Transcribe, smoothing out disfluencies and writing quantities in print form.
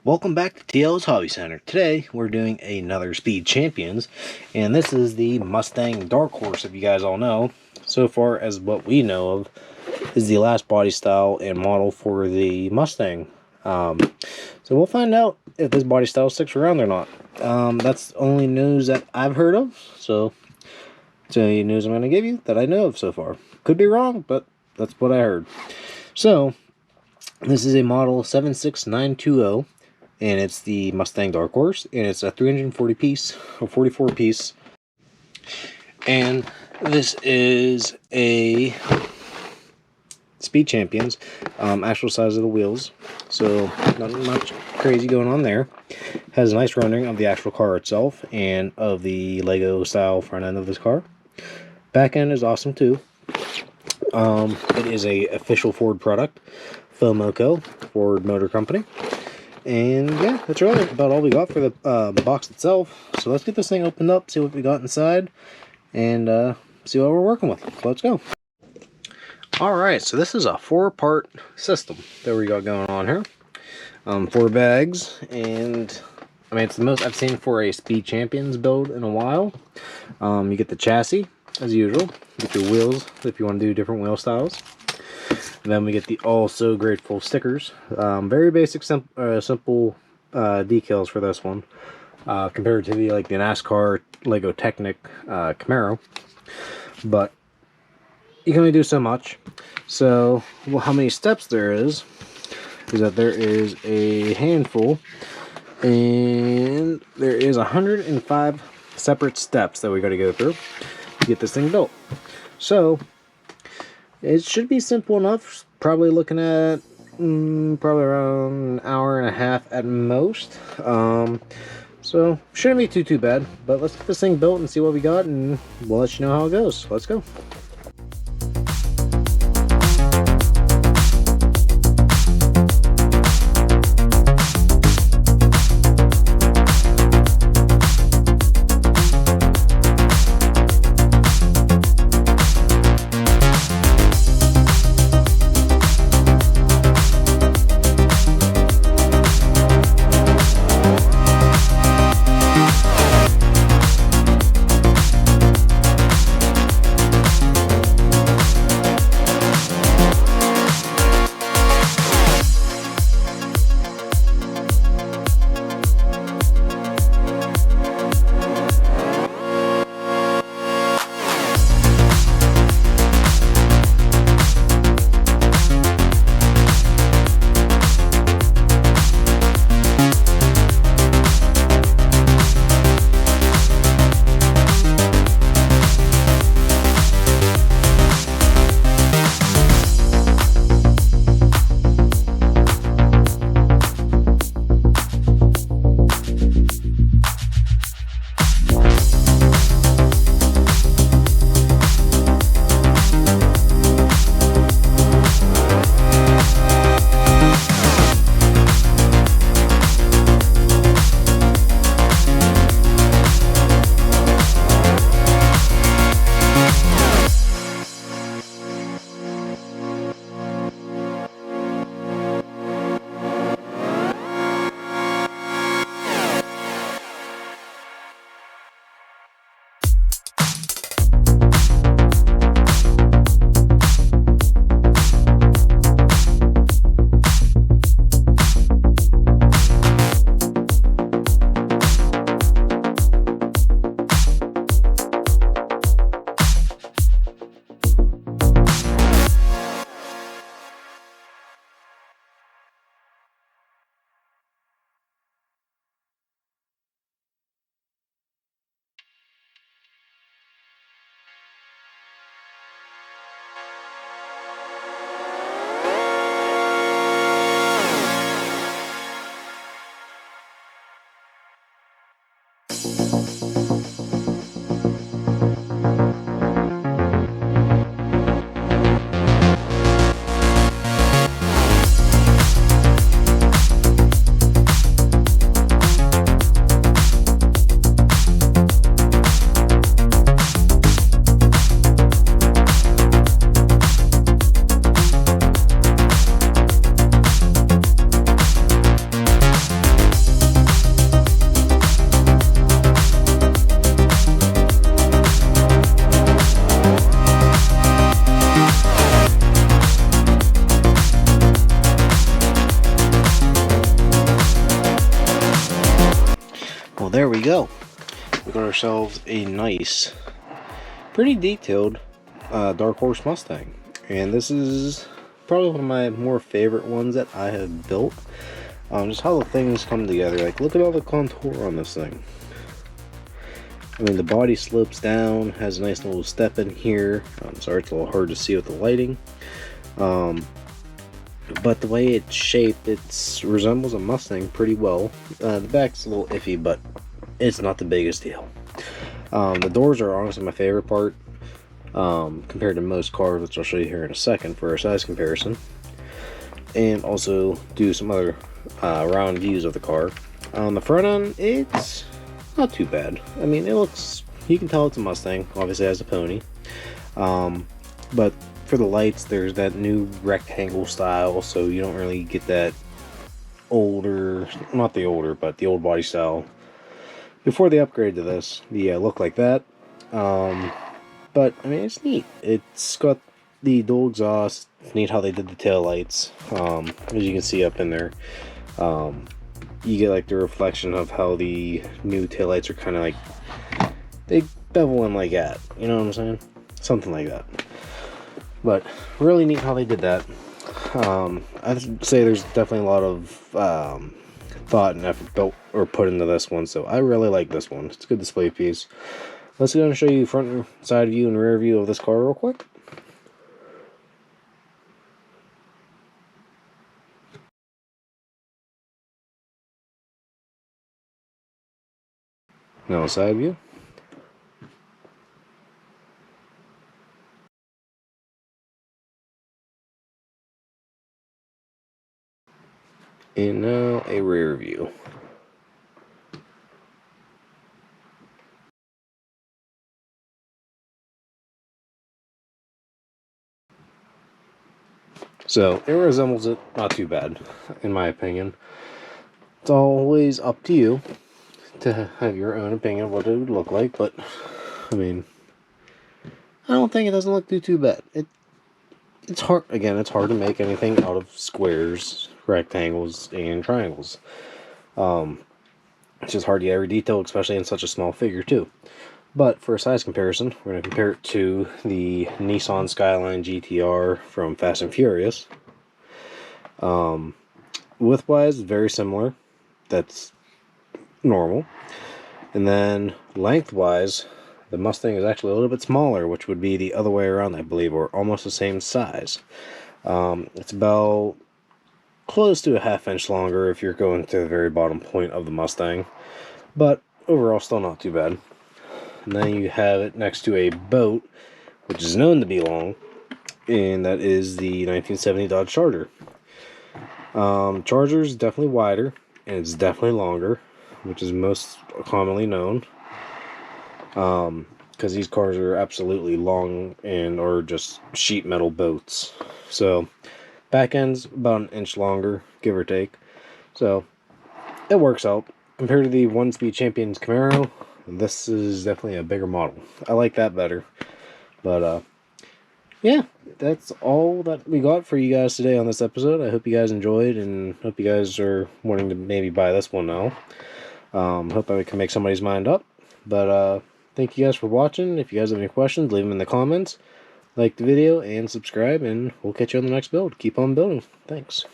Welcome back to TL's Hobby Center. Today we're doing another Speed Champions, and this is the Mustang Dark Horse, if you guys all know. So far as what we know of, is the last body style and model for the Mustang. So we'll find out if this body style sticks around or not. That's the only news that I've heard of, so it's the only news I'm going to give you that I know of so far. Could be wrong, but that's what I heard. So, this is a model 76920. And it's the Mustang Dark Horse, and it's a 340 piece, or 44 piece. And this is a Speed Champions, actual size of the wheels, so not much crazy going on there. Has a nice rendering of the actual car itself, and of the Lego style front end of this car. Back end is awesome too. It is a official Ford product, FOMOCO, Ford Motor Company. And yeah, that's really about all we got for the box itself. So let's get this thing opened up, see what we got inside, and see what we're working with. So let's go. Alright, so this is a 4-part system that we got going on here. 4 bags, and I mean, it's the most I've seen for a Speed Champions build in a while. You get the chassis, as usual. You get your wheels, if you want to do different wheel styles. And then we get the Also Grateful stickers. Very basic, simple decals for this one, compared to the NASCAR Lego Technic Camaro. But you can only do so much. So, well, how many steps there is that there is a handful, and there is 105 separate steps that we got to go through to get this thing built. So it should be simple enough. Probably looking at probably around an hour and a half at most. So shouldn't be too bad. But let's get this thing built and see what we got, and we'll let you know how it goes. Let's go. Well, there we go. We got ourselves a nice, pretty detailed Dark Horse Mustang. And this is probably one of my more favorite ones that I have built. Just how the things come together. Like, look at all the contour on this thing. I mean, the body slopes down, has a nice little step in here. I'm sorry, it's a little hard to see with the lighting. But the way it's shaped, it resembles a Mustang pretty well. The back's a little iffy, but it's not the biggest deal. The doors are honestly my favorite part, compared to most cars, which I'll show you here in a second for a size comparison. And also do some other round views of the car. On the front end, it's not too bad. I mean, it looks, you can tell it's a Mustang, obviously it has a pony. But for the lights, there's that new rectangle style, so you don't really get that older, not the older, but the old body style. Before they upgrade to this, the look like that. But, I mean, it's neat. It's got the dual exhaust. It's neat how they did the tail lights. As you can see up in there. You get like the reflection of how the new taillights are kind of like, they bevel in like that, you know what I'm saying? Something like that. But really neat how they did that. I'd say there's definitely a lot of thought and effort built or put into this one, so I really like this one. It's a good display piece. Let's go and show you front and side view and rear view of this car real quick. Now side view. And now a rear view. So it resembles it, not too bad, in my opinion. It's always up to you to have your own opinion of what it would look like, but I mean, I don't think it doesn't look too bad. It's hard, again, it's hard to make anything out of squares, rectangles, and triangles. It's just hard to get every detail, especially in such a small figure too. But for a size comparison, we're going to compare it to the Nissan Skyline GTR from Fast and Furious. Width-wise, very similar. That's normal. And then length-wise, the Mustang is actually a little bit smaller, which would be the other way around, I believe, or almost the same size. It's about close to a ½ inch longer if you're going to the very bottom point of the Mustang, but overall still not too bad. And then you have it next to a boat, which is known to be long, and that is the 1970 Dodge Charger. Charger is definitely wider, and it's definitely longer, which is most commonly known. Because these cars are absolutely long and are just sheet metal boats. So, back end's about 1 inch longer, give or take. So, it works out. Compared to the one-speed Champions Camaro, this is definitely a bigger model. I like that better. But, yeah, that's all that we got for you guys today on this episode. I hope you guys enjoyed, and hope you guys are wanting to maybe buy this one now. Hope I can make somebody's mind up. But, thank you guys for watching. If you guys have any questions, leave them in the comments. Like the video and subscribe, and we'll catch you on the next build. Keep on building. Thanks.